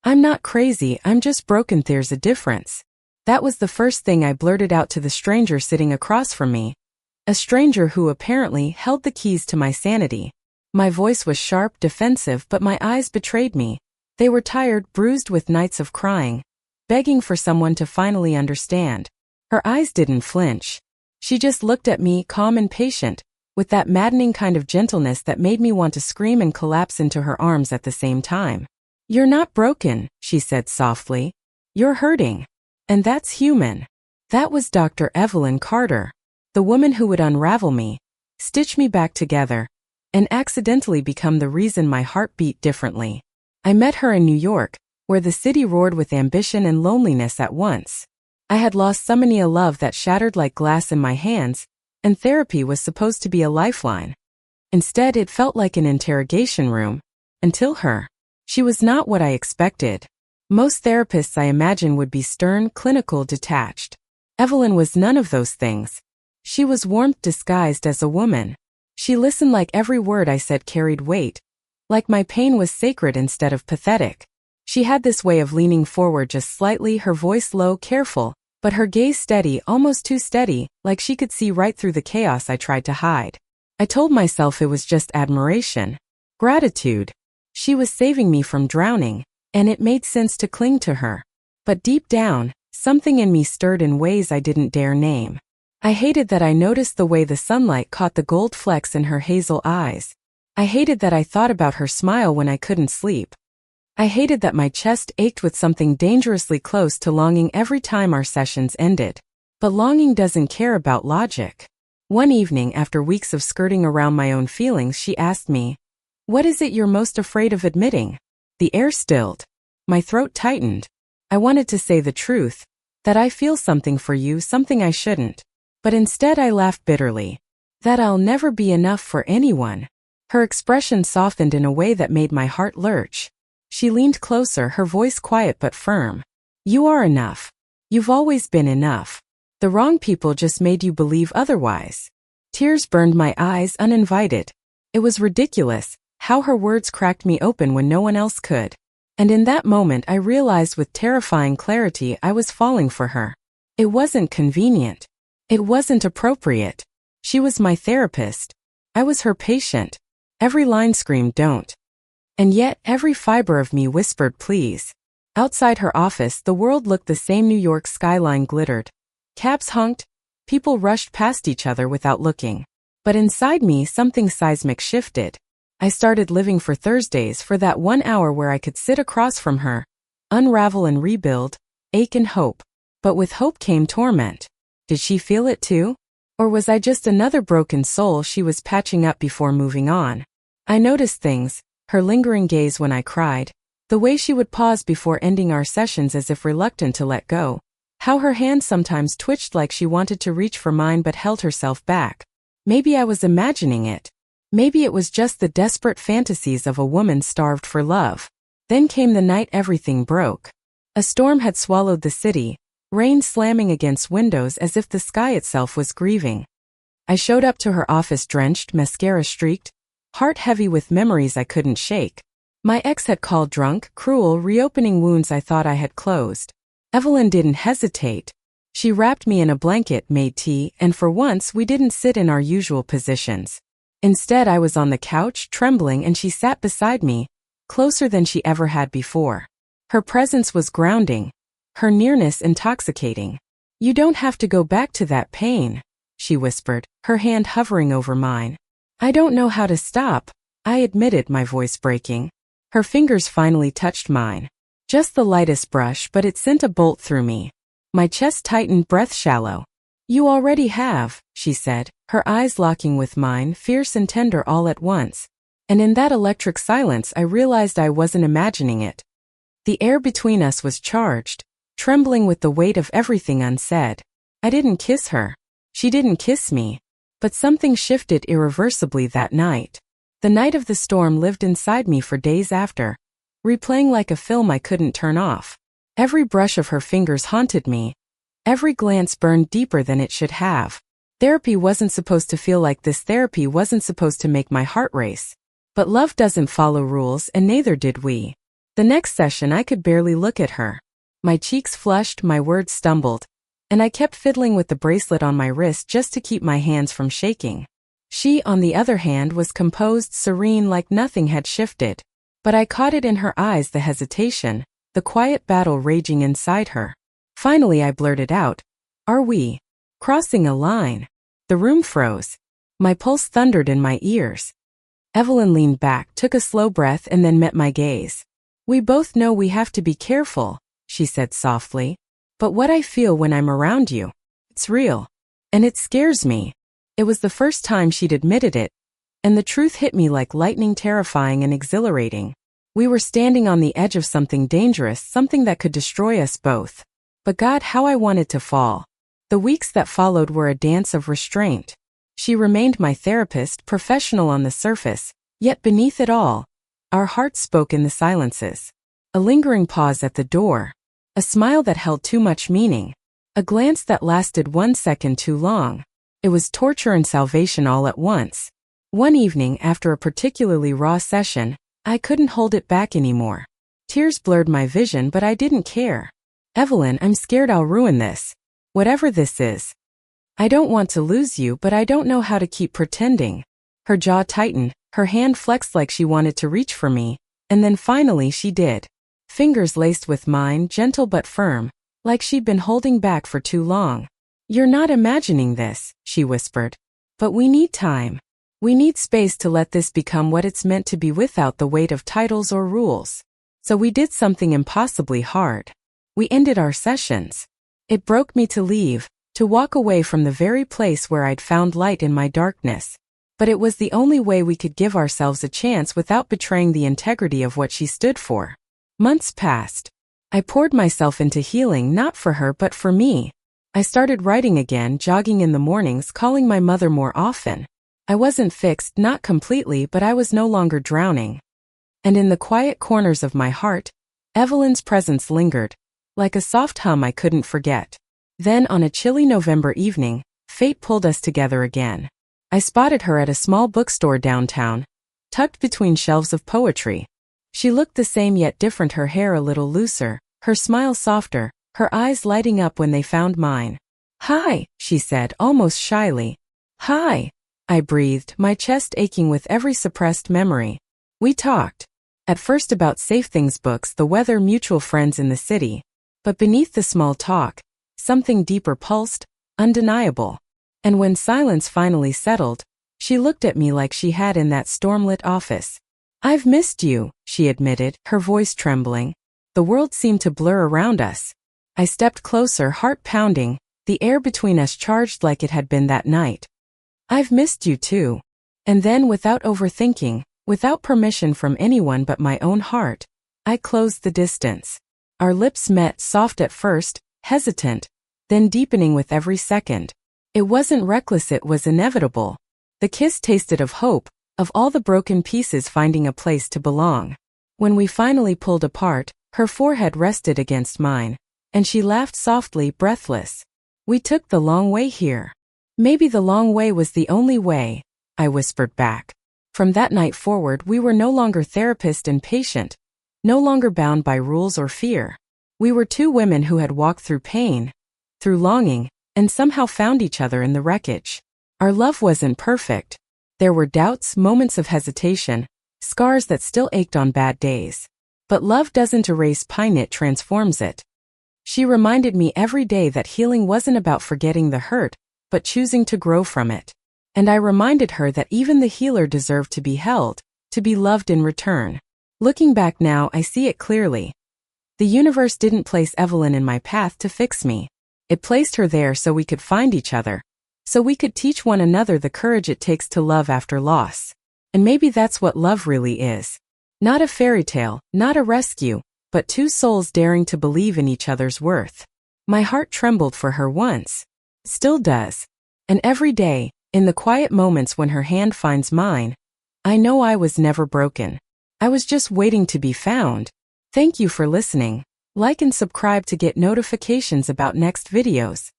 "I'm not crazy, I'm just broken, there's a difference." That was the first thing I blurted out to the stranger sitting across from me. A stranger who apparently held the keys to my sanity. My voice was sharp, defensive, but my eyes betrayed me. They were tired, bruised with nights of crying, begging for someone to finally understand. Her eyes didn't flinch. She just looked at me, calm and patient, with that maddening kind of gentleness that made me want to scream and collapse into her arms at the same time. "You're not broken," she said softly. "You're hurting. And that's human." That was Dr. Evelyn Carter, the woman who would unravel me, stitch me back together, and accidentally become the reason my heart beat differently. I met her in New York, where the city roared with ambition and loneliness at once. I had lost so many a love that shattered like glass in my hands, and therapy was supposed to be a lifeline. Instead, it felt like an interrogation room. Until her. She was not what I expected. Most therapists I imagine would be stern, clinical, detached. Evelyn was none of those things. She was warmth disguised as a woman. She listened like every word I said carried weight, like my pain was sacred instead of pathetic. She had this way of leaning forward just slightly, her voice low, careful, but her gaze steady, almost too steady, like she could see right through the chaos I tried to hide. I told myself it was just admiration, gratitude. She was saving me from drowning, and it made sense to cling to her. But deep down, something in me stirred in ways I didn't dare name. I hated that I noticed the way the sunlight caught the gold flecks in her hazel eyes. I hated that I thought about her smile when I couldn't sleep. I hated that my chest ached with something dangerously close to longing every time our sessions ended. But longing doesn't care about logic. One evening, after weeks of skirting around my own feelings, she asked me, "What is it you're most afraid of admitting?" The air stilled. My throat tightened. I wanted to say the truth, that I feel something for you, something I shouldn't. But instead I laughed bitterly. That I'll never be enough for anyone. Her expression softened in a way that made my heart lurch. She leaned closer, her voice quiet but firm. "You are enough. You've always been enough. The wrong people just made you believe otherwise." Tears burned my eyes uninvited. It was ridiculous how her words cracked me open when no one else could. And in that moment I realized with terrifying clarity I was falling for her. It wasn't convenient. It wasn't appropriate. She was my therapist. I was her patient. Every line screamed, "Don't." And yet every fiber of me whispered, "Please." Outside her office, the world looked the same. New York skyline glittered. Cabs honked. People rushed past each other without looking. But inside me, something seismic shifted. I started living for Thursdays, for that 1 hour where I could sit across from her, unravel and rebuild, ache and hope. But with hope came torment. Did she feel it too? Or was I just another broken soul she was patching up before moving on? I noticed things, her lingering gaze when I cried, the way she would pause before ending our sessions as if reluctant to let go, how her hand sometimes twitched like she wanted to reach for mine but held herself back. Maybe I was imagining it. Maybe it was just the desperate fantasies of a woman starved for love. Then came the night everything broke. A storm had swallowed the city, rain slamming against windows as if the sky itself was grieving. I showed up to her office drenched, mascara streaked, heart heavy with memories I couldn't shake. My ex had called drunk, cruel, reopening wounds I thought I had closed. Evelyn didn't hesitate. She wrapped me in a blanket, made tea, and for once we didn't sit in our usual positions. Instead, I was on the couch, trembling, and she sat beside me, closer than she ever had before. Her presence was grounding, her nearness intoxicating. "You don't have to go back to that pain," she whispered, her hand hovering over mine. "I don't know how to stop," I admitted, my voice breaking. Her fingers finally touched mine. Just the lightest brush, but it sent a bolt through me. My chest tightened, breath shallow. "You already have," she said, her eyes locking with mine, fierce and tender all at once. And in that electric silence I realized I wasn't imagining it. The air between us was charged, trembling with the weight of everything unsaid. I didn't kiss her. She didn't kiss me. But something shifted irreversibly that night. The night of the storm lived inside me for days after, replaying like a film I couldn't turn off. Every brush of her fingers haunted me. Every glance burned deeper than it should have. Therapy wasn't supposed to feel like this. Therapy wasn't supposed to make my heart race. But love doesn't follow rules, and neither did we. The next session I could barely look at her. My cheeks flushed, my words stumbled, and I kept fiddling with the bracelet on my wrist just to keep my hands from shaking. She, on the other hand, was composed, serene, like nothing had shifted. But I caught it in her eyes, the hesitation, the quiet battle raging inside her. Finally I blurted out, "Are we crossing a line?" The room froze. My pulse thundered in my ears. Evelyn leaned back, took a slow breath, and then met my gaze. "We both know we have to be careful," she said softly. "But what I feel when I'm around you, it's real. And it scares me." It was the first time she'd admitted it, and the truth hit me like lightning, terrifying and exhilarating. We were standing on the edge of something dangerous, something that could destroy us both. But God, how I wanted to fall. The weeks that followed were a dance of restraint. She remained my therapist, professional on the surface, yet beneath it all, our hearts spoke in the silences. A lingering pause at the door. A smile that held too much meaning. A glance that lasted 1 second too long. It was torture and salvation all at once. One evening, after a particularly raw session, I couldn't hold it back anymore. Tears blurred my vision, but I didn't care. "Evelyn, I'm scared I'll ruin this. Whatever this is. I don't want to lose you, but I don't know how to keep pretending." Her jaw tightened, her hand flexed like she wanted to reach for me, and then finally she did. Fingers laced with mine, gentle but firm, like she'd been holding back for too long. "You're not imagining this," she whispered. "But we need time. We need space to let this become what it's meant to be without the weight of titles or rules." So we did something impossibly hard. We ended our sessions. It broke me to leave, to walk away from the very place where I'd found light in my darkness. But it was the only way we could give ourselves a chance without betraying the integrity of what she stood for. Months passed. I poured myself into healing, not for her but for me. I started writing again, jogging in the mornings, calling my mother more often. I wasn't fixed, not completely, but I was no longer drowning. And in the quiet corners of my heart, Evelyn's presence lingered, like a soft hum I couldn't forget. Then, on a chilly November evening, fate pulled us together again. I spotted her at a small bookstore downtown, tucked between shelves of poetry. She looked the same yet different, her hair a little looser, her smile softer, her eyes lighting up when they found mine. "Hi," she said, almost shyly. "Hi," I breathed, my chest aching with every suppressed memory. We talked. At first about safe things, books, the weather, mutual friends in the city. But beneath the small talk, something deeper pulsed, undeniable. And when silence finally settled, she looked at me like she had in that stormlit office. "I've missed you," she admitted, her voice trembling. The world seemed to blur around us. I stepped closer, heart pounding, the air between us charged like it had been that night. "I've missed you too." And then, without overthinking, without permission from anyone but my own heart, I closed the distance. Our lips met, soft at first, hesitant, then deepening with every second. It wasn't reckless, it was inevitable. The kiss tasted of hope, of all the broken pieces finding a place to belong. When we finally pulled apart, her forehead rested against mine, and she laughed softly, breathless. "We took the long way here." "Maybe the long way was the only way," I whispered back. From that night forward, we were no longer therapist and patient, no longer bound by rules or fear. We were two women who had walked through pain, through longing, and somehow found each other in the wreckage. Our love wasn't perfect. There were doubts, moments of hesitation, scars that still ached on bad days. But love doesn't erase pain, it transforms it. She reminded me every day that healing wasn't about forgetting the hurt, but choosing to grow from it. And I reminded her that even the healer deserved to be held, to be loved in return. Looking back now, I see it clearly. The universe didn't place Evelyn in my path to fix me. It placed her there so we could find each other, so we could teach one another the courage it takes to love after loss. And maybe that's what love really is. Not a fairy tale, not a rescue, but two souls daring to believe in each other's worth. My heart trembled for her once. Still does. And every day, in the quiet moments when her hand finds mine, I know I was never broken. I was just waiting to be found. Thank you for listening. Like and subscribe to get notifications about next videos.